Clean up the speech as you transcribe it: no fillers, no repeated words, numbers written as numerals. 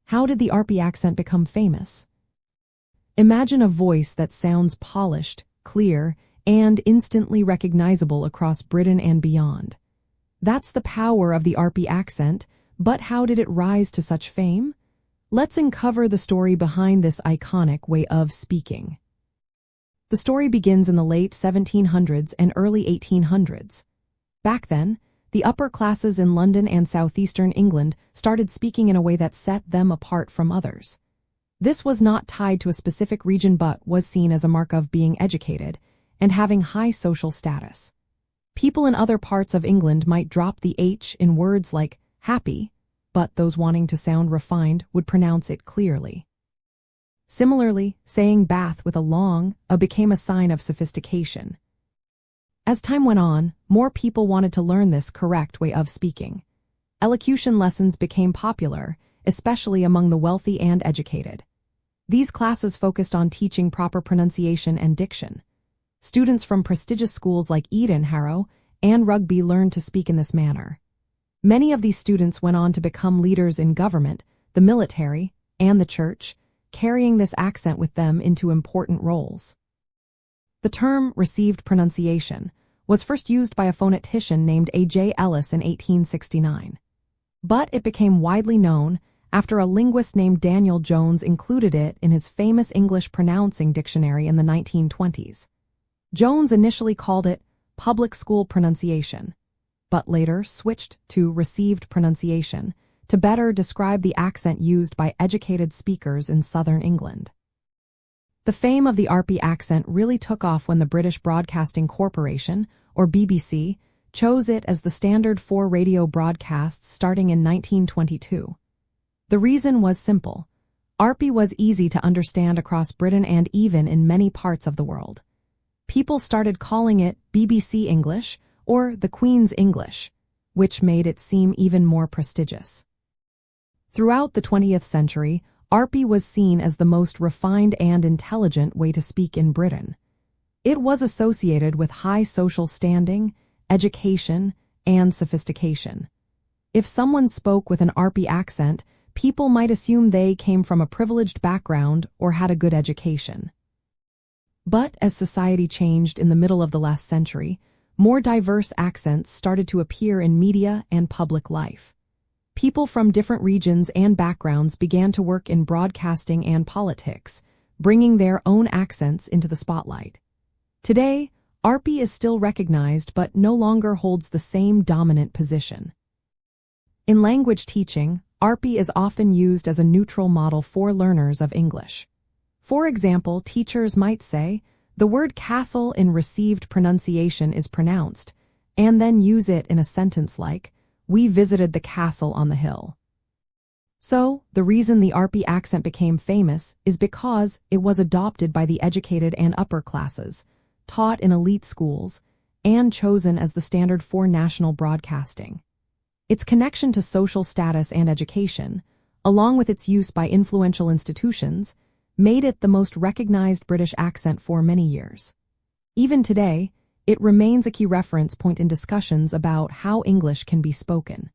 How did the RP accent become famous? Imagine a voice that sounds polished, clear, and instantly recognizable across Britain and beyond. That's the power of the RP accent, but how did it rise to such fame? Let's uncover the story behind this iconic way of speaking. The story begins in the late 1700s and early 1800s. Back then, the upper classes in London and southeastern England started speaking in a way that set them apart from others. This was not tied to a specific region but was seen as a mark of being educated and having high social status. People in other parts of England might drop the H in words like happy, but those wanting to sound refined would pronounce it clearly. Similarly, saying bath with a long A became a sign of sophistication. As time went on, more people wanted to learn this correct way of speaking. Elocution lessons became popular, especially among the wealthy and educated. These classes focused on teaching proper pronunciation and diction. Students from prestigious schools like Eton, Harrow, and Rugby learned to speak in this manner. Many of these students went on to become leaders in government, the military, and the church, carrying this accent with them into important roles. The term received pronunciation was first used by a phonetician named A.J. Ellis in 1869. But it became widely known after a linguist named Daniel Jones included it in his famous English pronouncing dictionary in the 1920s. Jones initially called it public school pronunciation, but later switched to received pronunciation to better describe the accent used by educated speakers in southern England. The fame of the RP accent really took off when the British Broadcasting Corporation, or BBC, chose it as the standard for radio broadcasts starting in 1922. The reason was simple. RP was easy to understand across Britain and even in many parts of the world. People started calling it BBC English or the Queen's English, which made it seem even more prestigious. Throughout the 20th century, RP was seen as the most refined and intelligent way to speak in Britain. It was associated with high social standing, education, and sophistication. If someone spoke with an RP accent, people might assume they came from a privileged background or had a good education. But as society changed in the middle of the last century, more diverse accents started to appear in media and public life. People from different regions and backgrounds began to work in broadcasting and politics, bringing their own accents into the spotlight. Today, RP is still recognized but no longer holds the same dominant position. In language teaching, RP is often used as a neutral model for learners of English. For example, teachers might say, the word castle in received pronunciation is pronounced, and then use it in a sentence like, we visited the castle on the hill. So, the reason the RP accent became famous is because it was adopted by the educated and upper classes, taught in elite schools, and chosen as the standard for national broadcasting. Its connection to social status and education, along with its use by influential institutions, made it the most recognized British accent for many years. Even today, it remains a key reference point in discussions about how English can be spoken.